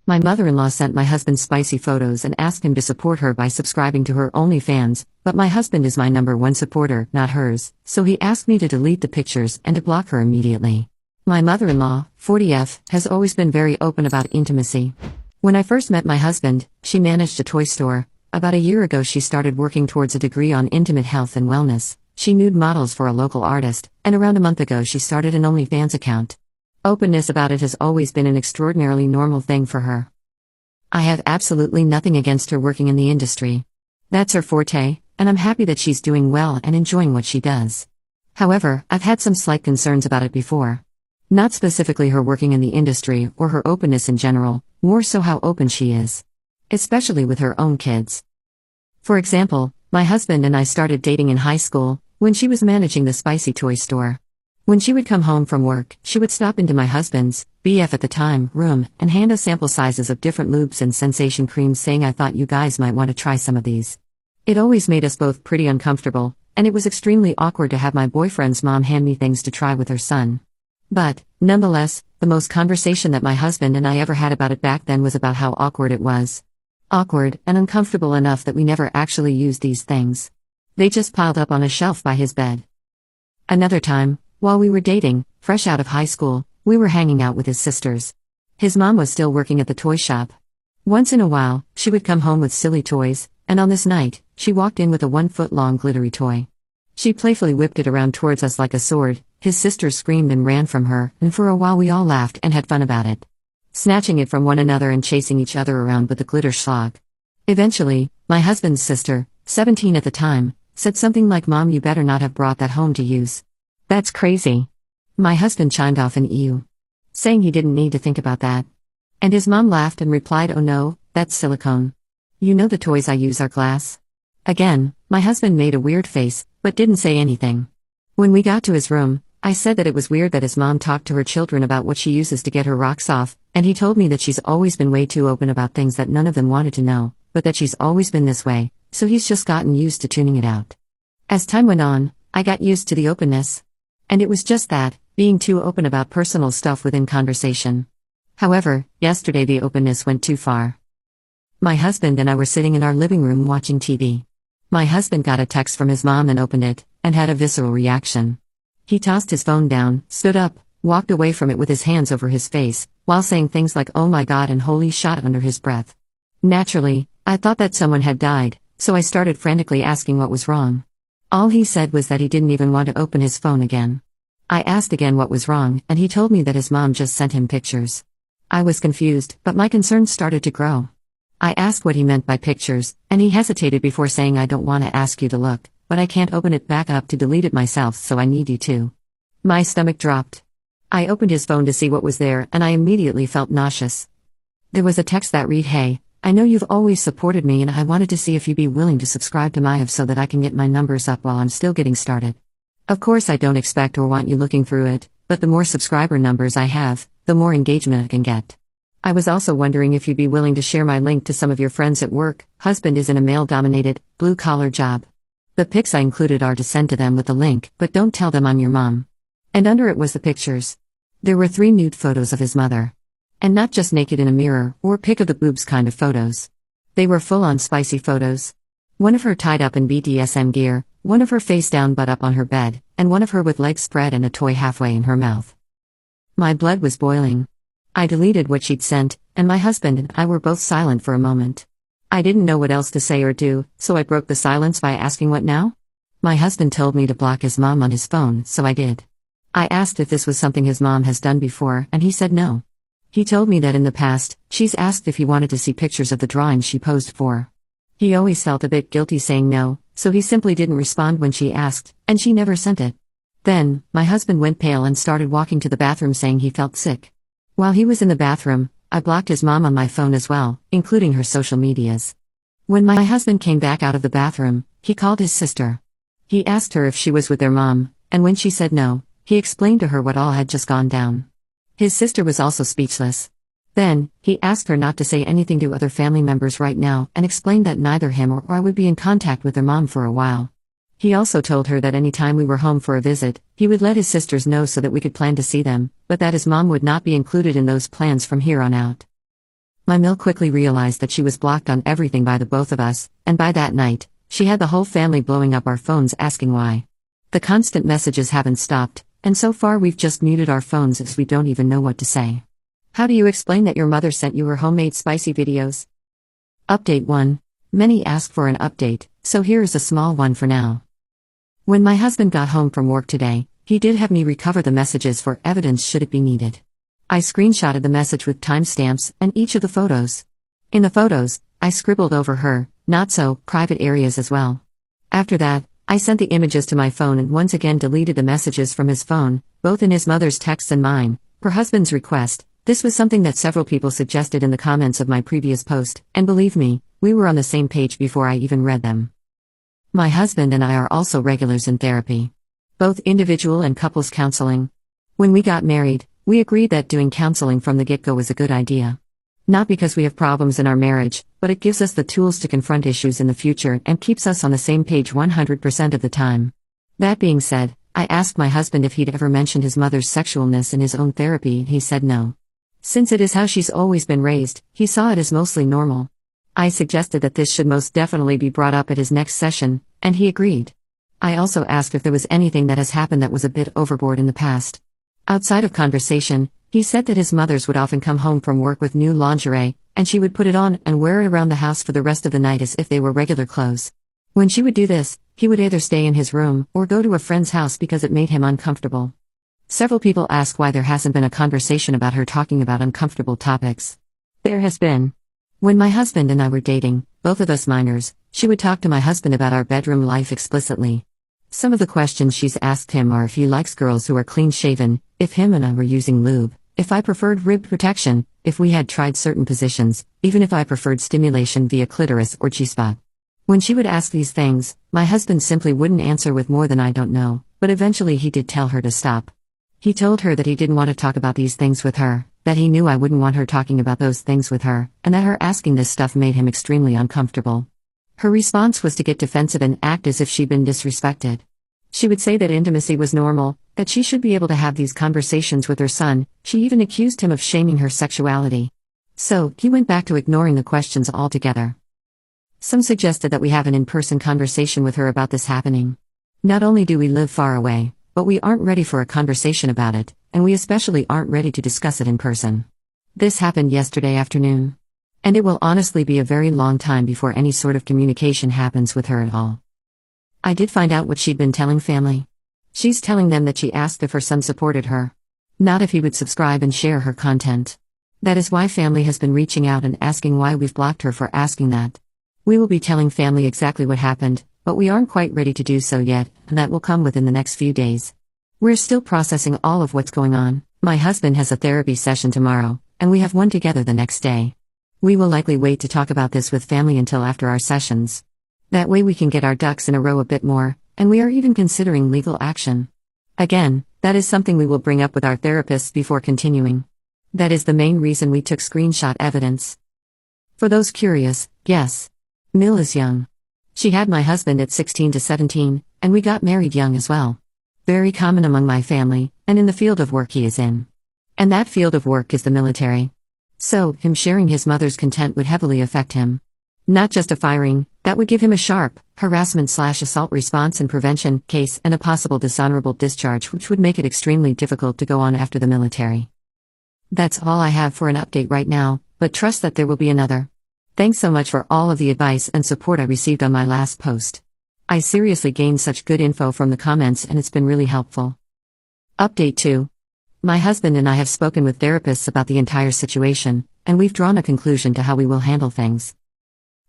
My mother-in-law sent my husband spicy photos and asked him to support her by subscribing to her OnlyFans, but my husband is my #1 supporter, not hers, so he asked me to delete the pictures and to block her immediately. My mother-in-law, 40F, has always been very open about intimacy. When I first met my husband, she managed a toy store. About a year ago she started working towards a degree on intimate health and wellness. She nude models for a local artist, and around a month ago she started an OnlyFans account. Openness about it has always been an extraordinarily normal thing for her. I have absolutely nothing against her working in the industry. That's her forte, and I'm happy that she's doing well and enjoying what she does. However, I've had some slight concerns about it before. Not specifically her working in the industry or her openness in general, more so how open she is. Especially with her own kids. For example, my husband and I started dating in high school, when she was managing the spicy toy store. When she would come home from work, she would stop into my husband's, BF at the time, room, and hand us sample sizes of different lubes and sensation creams saying I thought you guys might want to try some of these. It always made us both pretty uncomfortable, and it was extremely awkward to have my boyfriend's mom hand me things to try with her son. But, nonetheless, the most conversation that my husband and I ever had about it back then was about how awkward it was. Awkward and uncomfortable enough that we never actually used these things. They just piled up on a shelf by his bed. Another time, while we were dating, fresh out of high school, we were hanging out with his sisters. His mom was still working at the toy shop. Once in a while, she would come home with silly toys, and on this night, she walked in with a 1-foot-long glittery toy. She playfully whipped it around towards us like a sword. His sisters screamed and ran from her, and for a while we all laughed and had fun about it. Snatching it from one another and chasing each other around with the glitter schlag. Eventually, my husband's sister, 17 at the time, said something like, "Mom, you better not have brought that home to use. That's crazy." My husband chimed off in ew, saying he didn't need to think about that. And his mom laughed and replied, "Oh no, that's silicone. You know the toys I use are glass." Again, my husband made a weird face, but didn't say anything. When we got to his room, I said that it was weird that his mom talked to her children about what she uses to get her rocks off, and he told me that she's always been way too open about things that none of them wanted to know, but that she's always been this way, so he's just gotten used to tuning it out. As time went on, I got used to the openness. And it was just that, being too open about personal stuff within conversation. However, yesterday the openness went too far. My husband and I were sitting in our living room watching TV. My husband got a text from his mom and opened it, and had a visceral reaction. He tossed his phone down, stood up, walked away from it with his hands over his face, while saying things like "oh my god" and "holy shit" under his breath. Naturally, I thought that someone had died, so I started frantically asking what was wrong. All he said was that he didn't even want to open his phone again. I asked again what was wrong, and he told me that his mom just sent him pictures. I was confused, but my concerns started to grow. I asked what he meant by pictures, and he hesitated before saying, "I don't want to ask you to look, but I can't open it back up to delete it myself, so I need you to." My stomach dropped. I opened his phone to see what was there, and I immediately felt nauseous. There was a text that read, "Hey, I know you've always supported me and I wanted to see if you'd be willing to subscribe to my Hive so that I can get my numbers up while I'm still getting started. Of course I don't expect or want you looking through it, but the more subscriber numbers I have, the more engagement I can get. I was also wondering if you'd be willing to share my link to some of your friends at work. Husband is in a male-dominated, blue-collar job. The pics I included are to send to them with the link, but don't tell them I'm your mom." And under it was the pictures. There were 3 nude photos of his mother. And not just naked in a mirror, or pic of the boobs kind of photos. They were full-on spicy photos. One of her tied up in BDSM gear, one of her face down butt up on her bed, and one of her with legs spread and a toy halfway in her mouth. My blood was boiling. I deleted what she'd sent, and my husband and I were both silent for a moment. I didn't know what else to say or do, so I broke the silence by asking, "What now?" My husband told me to block his mom on his phone, so I did. I asked if this was something his mom has done before, and he said no. He told me that in the past, she's asked if he wanted to see pictures of the drawings she posed for. He always felt a bit guilty saying no, so he simply didn't respond when she asked, and she never sent it. Then, my husband went pale and started walking to the bathroom saying he felt sick. While he was in the bathroom, I blocked his mom on my phone as well, including her social medias. When my husband came back out of the bathroom, he called his sister. He asked her if she was with their mom, and when she said no, he explained to her what all had just gone down. His sister was also speechless. Then, he asked her not to say anything to other family members right now and explained that neither him or I would be in contact with their mom for a while. He also told her that any time we were home for a visit, he would let his sisters know so that we could plan to see them, but that his mom would not be included in those plans from here on out. My Mill quickly realized that she was blocked on everything by the both of us, and by that night, she had the whole family blowing up our phones asking why. The constant messages haven't stopped, and so far we've just muted our phones as we don't even know what to say. How do you explain that your mother sent you her homemade spicy videos? Update 1. Many ask for an update, so here is a small one for now. When my husband got home from work today, he did have me recover the messages for evidence should it be needed. I screenshotted the message with timestamps and each of the photos. In the photos, I scribbled over her, not so, private areas as well. After that, I sent the images to my phone and once again deleted the messages from his phone, both in his mother's texts and mine, per husband's request. This was something that several people suggested in the comments of my previous post, and believe me, we were on the same page before I even read them. My husband and I are also regulars in therapy. Both individual and couples counseling. When we got married, we agreed that doing counseling from the get-go was a good idea. Not because we have problems in our marriage, but it gives us the tools to confront issues in the future and keeps us on the same page 100% of the time. That being said, I asked my husband if he'd ever mentioned his mother's sexualness in his own therapy and he said no. Since it is how she's always been raised, he saw it as mostly normal. I suggested that this should most definitely be brought up at his next session, and he agreed. I also asked if there was anything that has happened that was a bit overboard in the past. Outside of conversation, he said that his mothers would often come home from work with new lingerie, and she would put it on and wear it around the house for the rest of the night as if they were regular clothes. When she would do this, he would either stay in his room or go to a friend's house because it made him uncomfortable. Several people ask why there hasn't been a conversation about her talking about uncomfortable topics. There has been. When my husband and I were dating, both of us minors, she would talk to my husband about our bedroom life explicitly. Some of the questions she's asked him are if he likes girls who are clean-shaven, if him and I were using lube, if I preferred rib protection, if we had tried certain positions, even if I preferred stimulation via clitoris or G-spot. When she would ask these things, my husband simply wouldn't answer with more than I don't know, but eventually he did tell her to stop. He told her that he didn't want to talk about these things with her, that he knew I wouldn't want her talking about those things with her, and that her asking this stuff made him extremely uncomfortable. Her response was to get defensive and act as if she'd been disrespected. She would say that intimacy was normal, that she should be able to have these conversations with her son. She even accused him of shaming her sexuality. So, he went back to ignoring the questions altogether. Some suggested that we have an in-person conversation with her about this happening. Not only do we live far away, but we aren't ready for a conversation about it, and we especially aren't ready to discuss it in person. This happened yesterday afternoon. And it will honestly be a very long time before any sort of communication happens with her at all. I did find out what she'd been telling family. She's telling them that she asked if her son supported her. Not if he would subscribe and share her content. That is why family has been reaching out and asking why we've blocked her for asking that. We will be telling family exactly what happened, but we aren't quite ready to do so yet, and that will come within the next few days. We're still processing all of what's going on. My husband has a therapy session tomorrow, and we have one together the next day. We will likely wait to talk about this with family until after our sessions. That way we can get our ducks in a row a bit more, and we are even considering legal action. Again, that is something we will bring up with our therapists before continuing. That is the main reason we took screenshot evidence. For those curious, yes. Mill is young. She had my husband at 16 to 17, and we got married young as well. Very common among my family, and in the field of work he is in. And that field of work is the military. So, him sharing his mother's content would heavily affect him. Not just a firing, that would give him a sharp, harassment/assault response and prevention case and a possible dishonorable discharge which would make it extremely difficult to go on after the military. That's all I have for an update right now, but trust that there will be another. Thanks so much for all of the advice and support I received on my last post. I seriously gained such good info from the comments and it's been really helpful. Update 2. My husband and I have spoken with therapists about the entire situation, and we've drawn a conclusion to how we will handle things.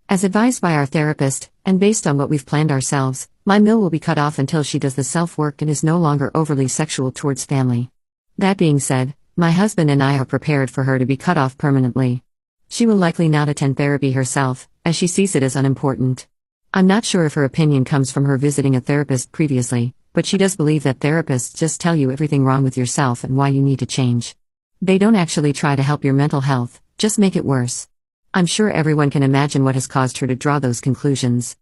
As advised by our therapist, and based on what we've planned ourselves, my Mill will be cut off until she does the self-work and is no longer overly sexual towards family. That being said, my husband and I are prepared for her to be cut off permanently. She will likely not attend therapy herself, as she sees it as unimportant. I'm not sure if her opinion comes from her visiting a therapist previously, but she does believe that therapists just tell you everything wrong with yourself and why you need to change. They don't actually try to help your mental health, just make it worse. I'm sure everyone can imagine what has caused her to draw those conclusions.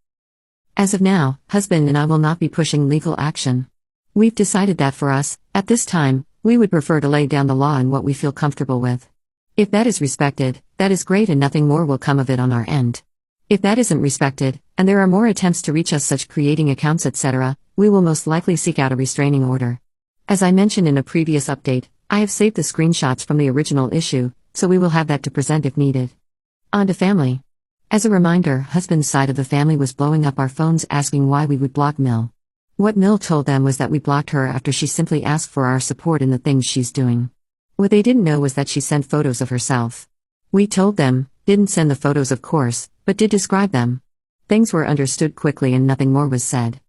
As of now, husband and I will not be pushing legal action. We've decided that for us, at this time, we would prefer to lay down the law and what we feel comfortable with. If that is respected, that is great and nothing more will come of it on our end. If that isn't respected, and there are more attempts to reach us such creating accounts etc., we will most likely seek out a restraining order. As I mentioned in a previous update, I have saved the screenshots from the original issue, so we will have that to present if needed. On to family. As a reminder, husband's side of the family was blowing up our phones asking why we would block Mill. What Mill told them was that we blocked her after she simply asked for our support in the things she's doing. What they didn't know was that she sent photos of herself. We told them, didn't send the photos of course, but did describe them. Things were understood quickly and nothing more was said.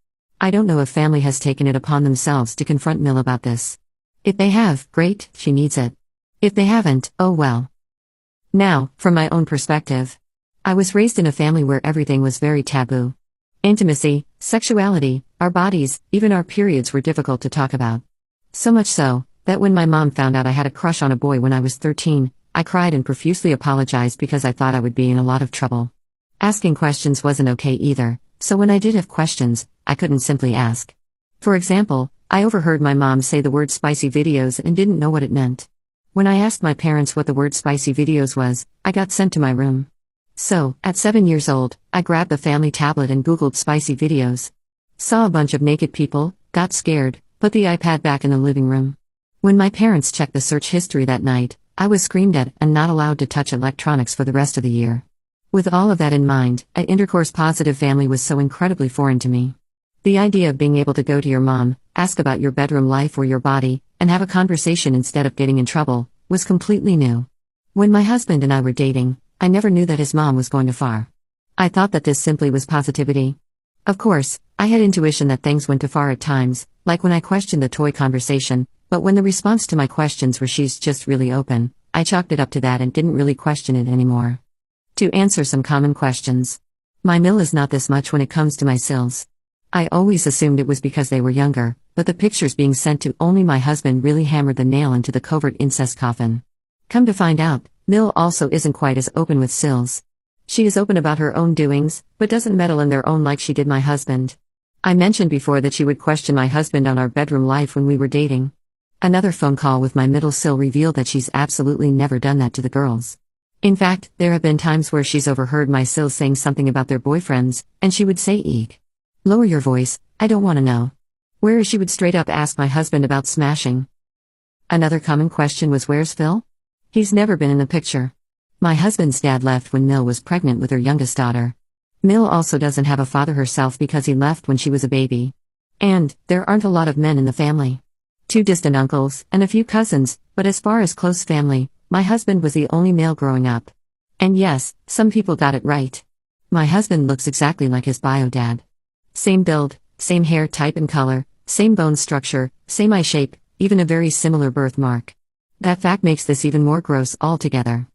I don't know if family has taken it upon themselves to confront Mill about this. If they have, great, she needs it. If they haven't, oh well. Now, from my own perspective. I was raised in a family where everything was very taboo. Intimacy, sexuality, our bodies, even our periods were difficult to talk about. So much so, that when my mom found out I had a crush on a boy when I was 13, I cried and profusely apologized because I thought I would be in a lot of trouble. Asking questions wasn't okay either, so when I did have questions, I couldn't simply ask. For example, I overheard my mom say the word spicy videos and didn't know what it meant. When I asked my parents what the word spicy videos was, I got sent to my room. So, at 7 years old, I grabbed the family tablet and Googled spicy videos. Saw a bunch of naked people, got scared, put the iPad back in the living room. When my parents checked the search history that night, I was screamed at and not allowed to touch electronics for the rest of the year. With all of that in mind, an intercourse-positive family was so incredibly foreign to me. The idea of being able to go to your mom, ask about your bedroom life or your body, and have a conversation instead of getting in trouble, was completely new. When my husband and I were dating, I never knew that his mom was going too far. I thought that this simply was positivity. Of course, I had intuition that things went too far at times, like when I questioned the toy conversation, but when the response to my questions were she's just really open, I chalked it up to that and didn't really question it anymore. To answer some common questions. My Mill is not this much when it comes to my sills. I always assumed it was because they were younger, but the pictures being sent to only my husband really hammered the nail into the covert incest coffin. Come to find out, Mill also isn't quite as open with sills. She is open about her own doings, but doesn't meddle in their own like she did my husband. I mentioned before that she would question my husband on our bedroom life when we were dating. Another phone call with my middle sill revealed that she's absolutely never done that to the girls. In fact, there have been times where she's overheard my sills saying something about their boyfriends, and she would say eek. Lower your voice, I don't want to know. Whereas she would straight up ask my husband about smashing. Another common question was where's Phil? He's never been in the picture. My husband's dad left when Mill was pregnant with her youngest daughter. Mill also doesn't have a father herself because he left when she was a baby. And, there aren't a lot of men in the family. 2 distant uncles, and a few cousins, but as far as close family, my husband was the only male growing up. And yes, some people got it right. My husband looks exactly like his bio dad. Same build, same hair type and color, same bone structure, same eye shape, even a very similar birthmark. That fact makes this even more gross altogether.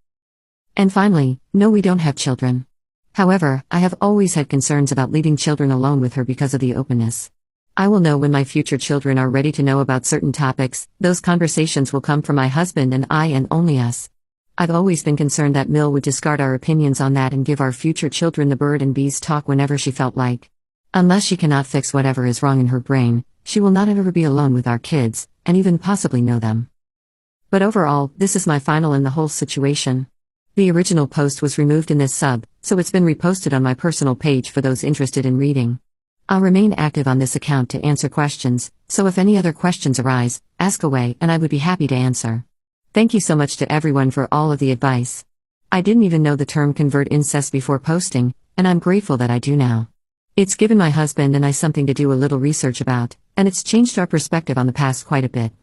And finally, no, we don't have children. However, I have always had concerns about leaving children alone with her because of the openness. I will know when my future children are ready to know about certain topics. Those conversations will come from my husband and I and only us. I've always been concerned that Mill would discard our opinions on that and give our future children the bird and bees talk whenever she felt like. Unless she cannot fix whatever is wrong in her brain, she will not ever be alone with our kids, and even possibly know them. But overall, this is my final in the whole situation. The original post was removed in this sub, so it's been reposted on my personal page for those interested in reading. I'll remain active on this account to answer questions, so if any other questions arise, ask away and I would be happy to answer. Thank you so much to everyone for all of the advice. I didn't even know the term convert incest before posting, and I'm grateful that I do now. It's given my husband and I something to do a little research about, and it's changed our perspective on the past quite a bit.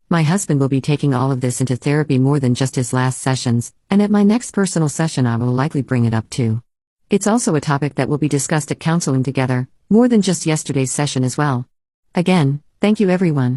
My husband will be taking all of this into therapy more than just his last sessions, and at my next personal session I will likely bring it up too. It's also a topic that will be discussed at counseling together, more than just yesterday's session as well. Again, thank you everyone.